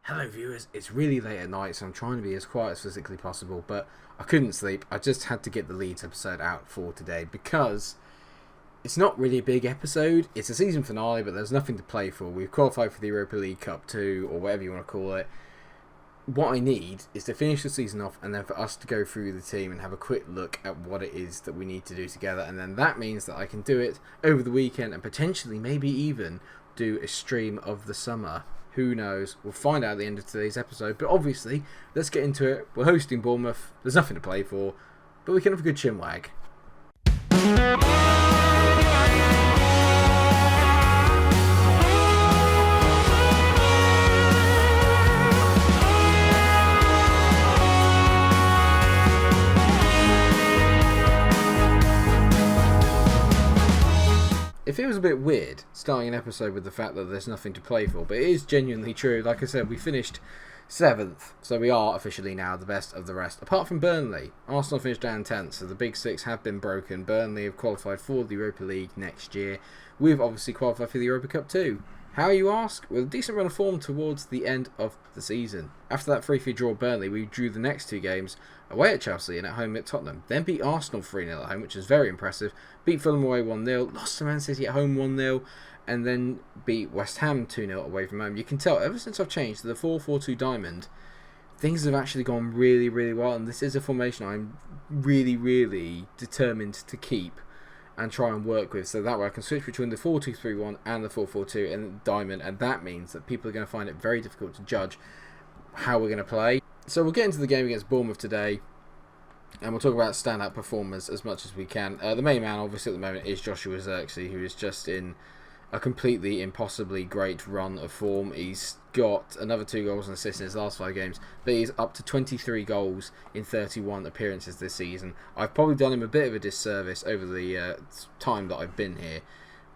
Hello viewers, it's really late at night, so I'm trying to be as quiet as physically possible, but I couldn't sleep. I just had to get the Leeds episode out for today because it's not really a big episode. It's a season finale, but there's nothing to play for. We've qualified for the Europa League Cup 2, or whatever you want to call it. What I need is to finish the season off and then for us to go through the team and have a quick look at what it is that we need to do together, and then that means that I can do it over the weekend and potentially maybe even do a stream of the summer. Who knows? We'll find out at the end of today's episode. But obviously, let's get into it. We're hosting Bournemouth. There's nothing to play for, but we can have a good chinwag. It feels a bit weird starting an episode with the fact that there's nothing to play for, but it is genuinely true. Like I said, we finished 7th, so we are officially now the best of the rest. Apart from Burnley, Arsenal finished down 10th, so the big six have been broken. Burnley have qualified for the Europa League next year. We've obviously qualified for the Europa Cup too. How, you ask? With a decent run of form towards the end of the season. After that 3-3 draw at Burnley, we drew the next two games away at Chelsea and at home at Tottenham. Then beat Arsenal 3-0 at home, which is very impressive. Beat Fulham away 1-0, lost to Man City at home 1-0, and then beat West Ham 2-0 away from home. You can tell, ever since I've changed to the 4-4-2 diamond, things have actually gone really, really well, and this is a formation I'm really, really determined to keep and try and work with, so that way I can switch between the 4-2-3-1 and the 4-4-2 and diamond, and that means that people are going to find it very difficult to judge how we're going to play. So we'll get into the game against Bournemouth today, and we'll talk about standout performers as much as we can. The main man, obviously, at the moment is Joshua Zirkzee, who is just in a completely impossibly great run of form. He's got another 2 goals and assists in his last 5 games, but he's up to 23 goals in 31 appearances this season. I've probably done him a bit of a disservice over the time that I've been here,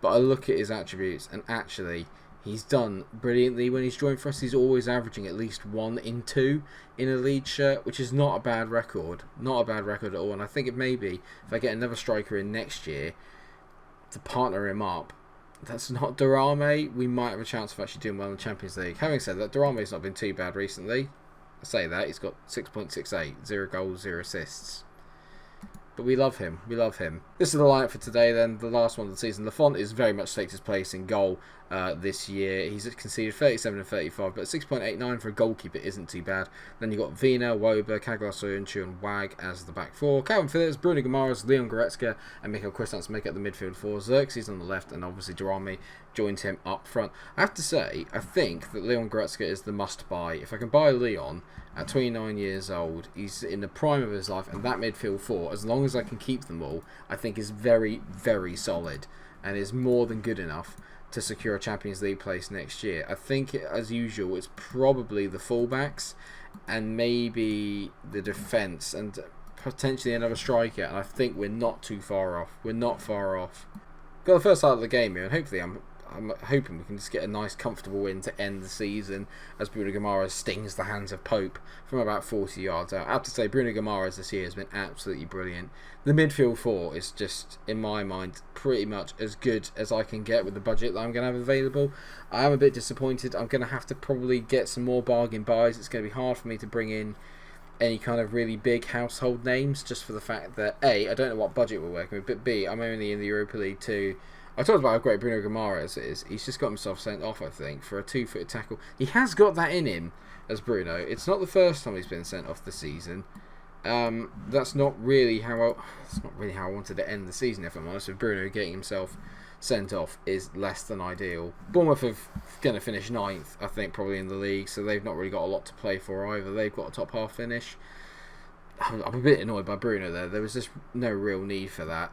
but I look at his attributes, and actually he's done brilliantly when he's joined for us. He's always averaging at least 1 in 2 in a Leeds shirt, which is not a bad record. Not a bad record at all, and I think it may be, if I get another striker in next year to partner him up, that's not Durame, we might have a chance of actually doing well in the Champions League. Having said that, Durame's not been too bad recently. I say that, he's got 6.68, 0 goals, 0 assists. But we love him, we love him. This is the lineup for today then, the last one of the season. Lafont is very much takes his place in goal this year. He's conceded 37 and 35, but 6.89 for a goalkeeper isn't too bad. Then you've got Vina, Woba, Kaglar Soyuncu and Wag as the back four. Calvin Phillips, Bruno Guimaraes, Leon Goretzka and Michael Kristants make up the midfield four. Zirkzee's on the left, and obviously Durame joins him up front. I have to say, I think that Leon Goretzka is the must-buy. If I can buy Leon at 29 years old, he's in the prime of his life, and that midfield four, as long as I can keep them all, I think is very, very solid and is more than good enough to secure a Champions League place next year. I think, as usual, it's probably the fullbacks and maybe the defence and potentially another striker, and I think we're not too far off. We're not far off. Got the first half of the game here, and hopefully I'm hoping we can just get a nice comfortable win to end the season as Bruno Guimaraes stings the hands of Pope from about 40 yards out. I have to say, Bruno Guimaraes this year has been absolutely brilliant. The midfield four is just, in my mind, pretty much as good as I can get with the budget that I'm going to have available. I am a bit disappointed. I'm going to have to probably get some more bargain buys. It's going to be hard for me to bring in any kind of really big household names, just for the fact that A, I don't know what budget we're working with, but B, I'm only in the Europa League 2. I talked about how great Bruno Guimaraes is. He's just got himself sent off, I think, for a 2-footed tackle. He has got that in him as Bruno. It's not the first time he's been sent off this season. That's not really how I wanted to end the season, if I'm honest. With Bruno getting himself sent off is less than ideal. Bournemouth are going to finish 9th, I think, probably in the league, so they've not really got a lot to play for either. They've got a top half finish. I'm a bit annoyed by Bruno there. There was just no real need for that.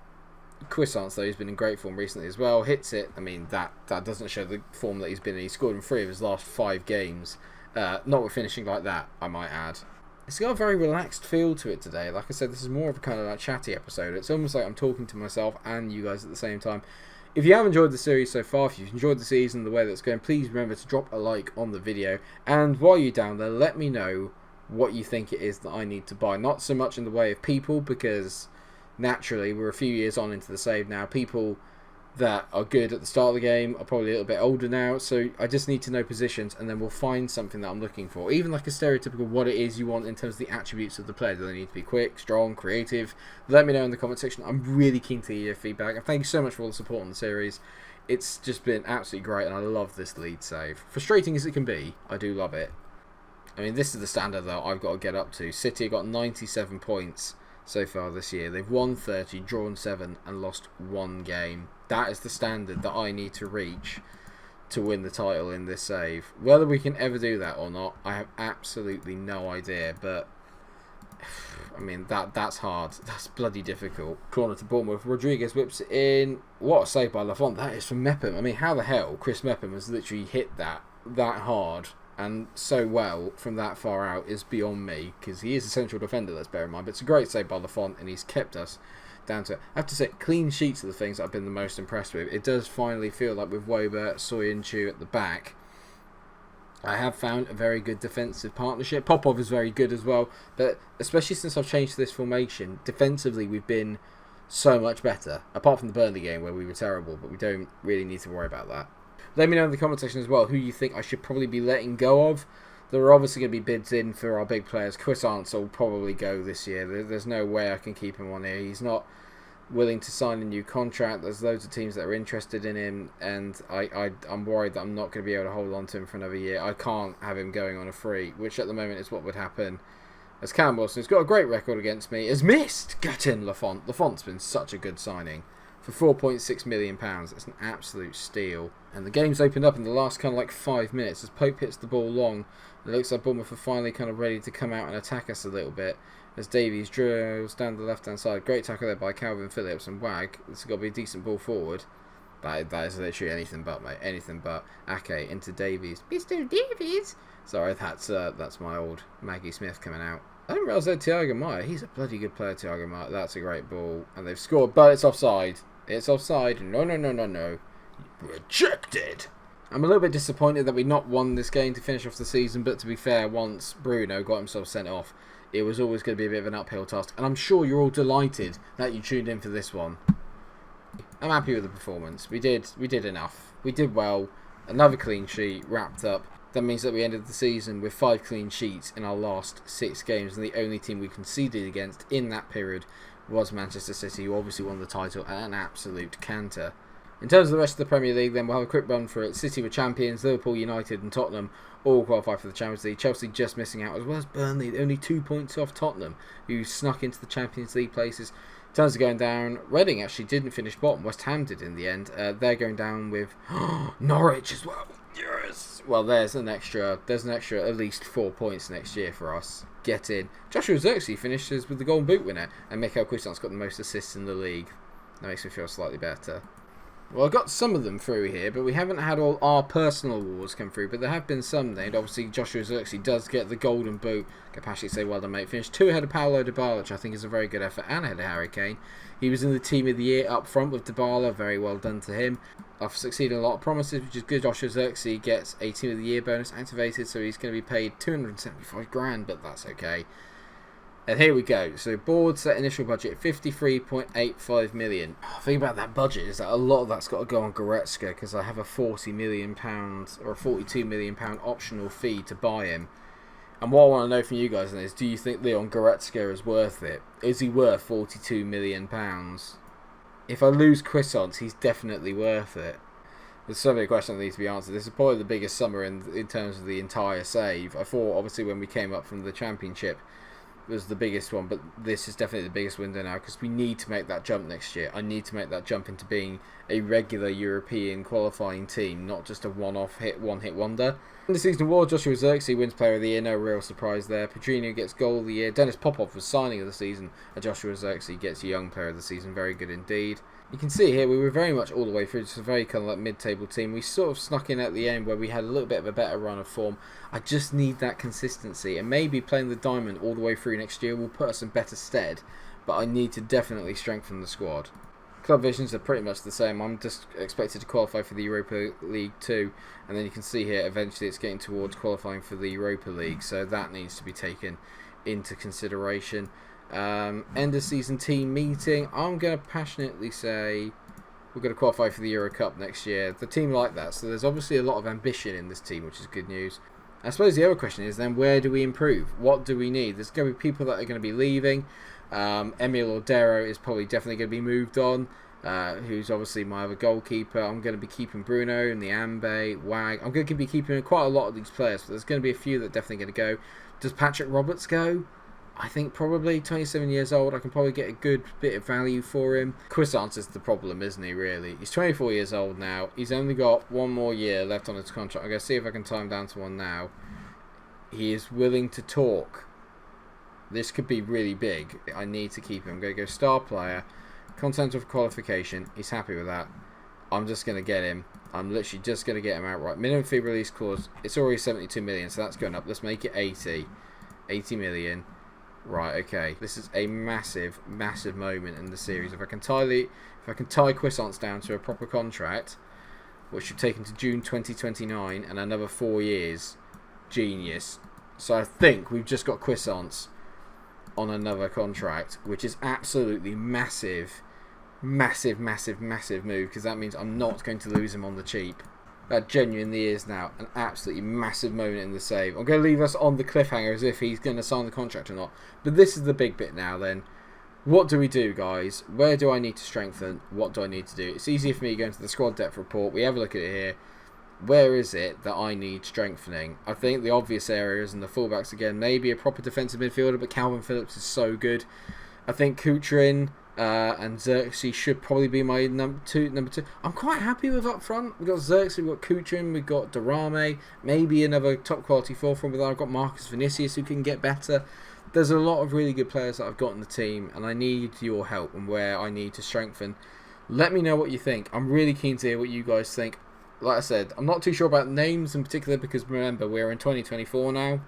Kristants, though, he's been in great form recently as well. Hits it. I mean, that doesn't show the form that he's been in. He scored in 3 of his last 5 games. Not with finishing like that, I might add. It's got a very relaxed feel to it today. Like I said, this is more of a kind of like chatty episode. It's almost like I'm talking to myself and you guys at the same time. If you have enjoyed the series so far, if you've enjoyed the season, the way that's going, please remember to drop a like on the video. And while you're down there, let me know what you think it is that I need to buy. Not so much in the way of people, because naturally we're a few years on into the save now. People that are good at the start of the game are probably a little bit older now, so I just need to know positions, and then we'll find something that I'm looking for. Even like a stereotypical what it is you want in terms of the attributes of the player. Do they need to be quick, strong, creative? Let me know in the comment section. I'm really keen to hear your feedback, and thank you so much for all the support on the series. It's just been absolutely great, and I love this lead save. Frustrating as it can be, I do love it. I mean, this is the standard that I've got to get up to. City have got 97 points so far this year. They've won 30, drawn 7, and lost 1 game. That is the standard that I need to reach to win the title in this save. Whether we can ever do that or not, I have absolutely no idea. But, I mean, that's hard. That's bloody difficult. Corner to Bournemouth. Rodriguez whips it in. What a save by Lafont. That is from Mepham. I mean, how the hell Chris Mepham has literally hit that hard and so well from that far out is beyond me, because he is a central defender, let's bear in mind. But it's a great save by Lafont, and he's kept us down to, I have to say, clean sheets are the things that I've been the most impressed with. It does finally feel like with Wober, Soyuncu at the back, I have found a very good defensive partnership. Popov is very good as well, but especially since I've changed to this formation, defensively we've been so much better, apart from the Burnley game where we were terrible, but we don't really need to worry about that. Let me know in the comment section as well who you think I should probably be letting go of. There are obviously going to be bids in for our big players. Chris Arnsell will probably go this year. There's no way I can keep him on here. He's not willing to sign a new contract. There's loads of teams that are interested in him, and I'm worried that I'm not going to be able to hold on to him for another year. I can't have him going on a free, which at the moment is what would happen. As Cam Wilson, who's got a great record against me, has missed. Get in, Lafont. Lafont's been such a good signing. For £4.6 million, it's an absolute steal. And the game's opened up in the last kind of like 5 minutes as Pope hits the ball long. It looks like Bournemouth are finally kind of ready to come out and attack us a little bit. As Davies drills down the left-hand side. Great tackle there by Calvin Phillips, and Wag. This has got to be a decent ball forward. That is literally anything but, mate. Anything but. Ake into Davies. Mr. Davies! Sorry, that's my old Maggie Smith coming out. I didn't realise that Thiago Maia. He's a bloody good player, Thiago Maia. That's a great ball. And they've scored, but it's offside. It's offside. No, no, no, no, no. Rejected! I'm a little bit disappointed that we not won this game to finish off the season, but to be fair, once Bruno got himself sent off, it was always going to be a bit of an uphill task. And I'm sure you're all delighted that you tuned in for this one. I'm happy with the performance. We did enough. We did well. Another clean sheet wrapped up. That means that we ended the season with 5 clean sheets in our last 6 games, and the only team we conceded against in that period was Manchester City, who obviously won the title at an absolute canter. In terms of the rest of the Premier League, then we'll have a quick run through it. City were champions, Liverpool, United and Tottenham all qualified for the Champions League. Chelsea just missing out, as well as Burnley, only 2 points off Tottenham, who snuck into the Champions League places. In terms of going down, Reading actually didn't finish bottom. West Ham did in the end. They're going down with Norwich as well. Yes. Well, there's an extra at least 4 points next year for us. Get in. Joshua Zirkzee finishes with the Golden Boot winner, and Mikel Cuisance got the most assists in the league. That makes me feel slightly better. Well, I got some of them through here, but we haven't had all our personal awards come through, but there have been some named. Obviously, Joshua Zirkzee does get the Golden Boot. Can passionately say well done, mate. Finished 2 ahead of Paulo Dybala, which I think is a very good effort, and ahead of Harry Kane. He was in the Team of the Year up front with Dybala. Very well done to him. I've succeeded in a lot of promises, which is good. Joshua Zirkzee gets a Team of the Year bonus activated, so he's going to be paid 275 grand, but that's okay. And here we go. So board set initial budget 53.85 million. Oh, think about that budget is that a lot of that's got to go on Goretzka, because I have a £40 million or a £42 million optional fee to buy him. And what I want to know from you guys is, do you think Leon Goretzka is worth it? Is he worth £42 million? If I lose Cuisance, he's definitely worth it. There's so many questions that need to be answered. This is probably the biggest summer in terms of the entire save. I thought, obviously, when we came up from the Championship, was the biggest one, but this is definitely the biggest window now, because we need to make that jump next year. I need to make that jump into being a regular European qualifying team, not just a one-off one-hit wonder. In the season award, Joshua Zirkzee wins Player of the Year, no real surprise there. Pedrinho gets Goal of the Year. Dennis Popov was signing of the season, and Joshua Zirkzee gets Young Player of the Season, very good indeed. You can see here we were very much all the way through, just a very kind of like mid-table team. We sort of snuck in at the end where we had a little bit of a better run of form. I just need that consistency, and maybe playing the Diamond all the way through next year will put us in better stead, but I need to definitely strengthen the squad. Club visions are pretty much the same. I'm just expected to qualify for the Europa League 2, and then you can see here eventually it's getting towards qualifying for the Europa League, so that needs to be taken into consideration. End of season team meeting, I'm going to passionately say We're going to qualify for the Euro Cup next year. The team like that. So there's obviously a lot of ambition in this team, which is good news. I suppose the other question is then, where do we improve? What do we need? There's going to be people that are going to be leaving. Emil Ordero is probably definitely going to be moved on. Who's obviously my other goalkeeper. I'm going to be keeping Bruno and the Ambe, Wag. I'm going to be keeping quite a lot of these players, but there's going to be a few that are definitely going to go. Does Patrick Roberts go? I think probably 27 years old. I can probably get a good bit of value for him. Cuisance is the problem, isn't he, really? He's 24 years old now. He's only got 1 more year left on his contract. I'm going to see if I can tie him down to 1 now. He is willing to talk. This could be really big. I need to keep him. I'm going to go star player. Content of qualification. He's happy with that. I'm just going to get him. I'm literally just going to get him outright. Minimum fee release clause. It's already 72 million, so that's going up. Let's make it 80. 80 million. Right, okay. This is a massive, massive moment in the series. If I can tie Cuisance down to a proper contract, which should take him to June 2029 and another 4 years, genius. So I think we've just got Cuisance on another contract, which is absolutely massive. Massive, massive, massive move, because that means I'm not going to lose him on the cheap. That genuinely is now an absolutely massive moment in the save. I'm going to leave us on the cliffhanger as if he's going to sign the contract or not. But this is the big bit now then. What do we do, guys? Where do I need to strengthen? What do I need to do? It's easier for me going to the squad depth report. We have a look at it here. Where is it that I need strengthening? I think the obvious areas and the fullbacks again. Maybe a proper defensive midfielder, but Calvin Phillips is so good. I think Kucherin and Xerxes should probably be my number two. I'm quite happy with up front. We've got Xerxes, we've got Kucherin, we've got Durame, maybe another top quality forward, but I've got Marcus Vinicius who can get better. There's a lot of really good players that I've got in the team, and I need your help and where I need to strengthen. Let me know what you think. I'm really keen to hear what you guys think. Like I said, I'm not too sure about names in particular because remember, we're in 2024 now.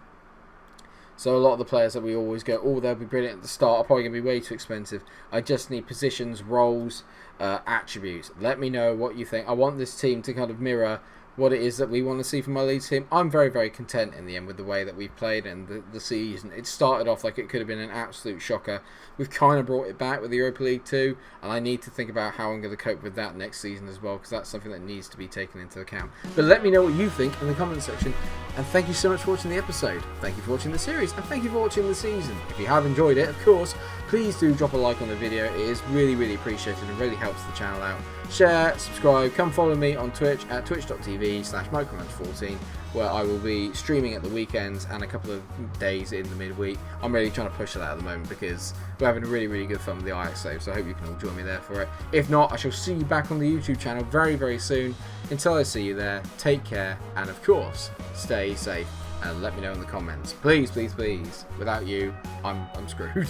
So a lot of the players that we always go, oh, they'll be brilliant at the start, are probably going to be way too expensive. I just need positions, roles, attributes. Let me know what you think. I want this team to kind of mirror what it is that we want to see from my Leeds team. I'm very, very content in the end with the way that we've played and the season. It started off like it could have been an absolute shocker. We've kind of brought it back with the Europa League 2, and I need to think about how I'm going to cope with that next season as well, because that's something that needs to be taken into account. But let me know what you think in the comment section, and thank you so much for watching the episode. Thank you for watching the series, and thank you for watching the season. If you have enjoyed it, of course, please do drop a like on the video. It is really, really appreciated and really helps the channel out. Share, subscribe, come follow me on Twitch at twitch.tv/MikeRo14, where I will be streaming at the weekends and a couple of days in the midweek. I'm really trying to push that at the moment because we're having a really, really good fun with the Ajax save, so I hope you can all join me there for it. If not, I shall see you back on the YouTube channel very, very soon. Until I see you there, take care, and of course, stay safe, and let me know in the comments. Please, please, please. Without you, I'm screwed.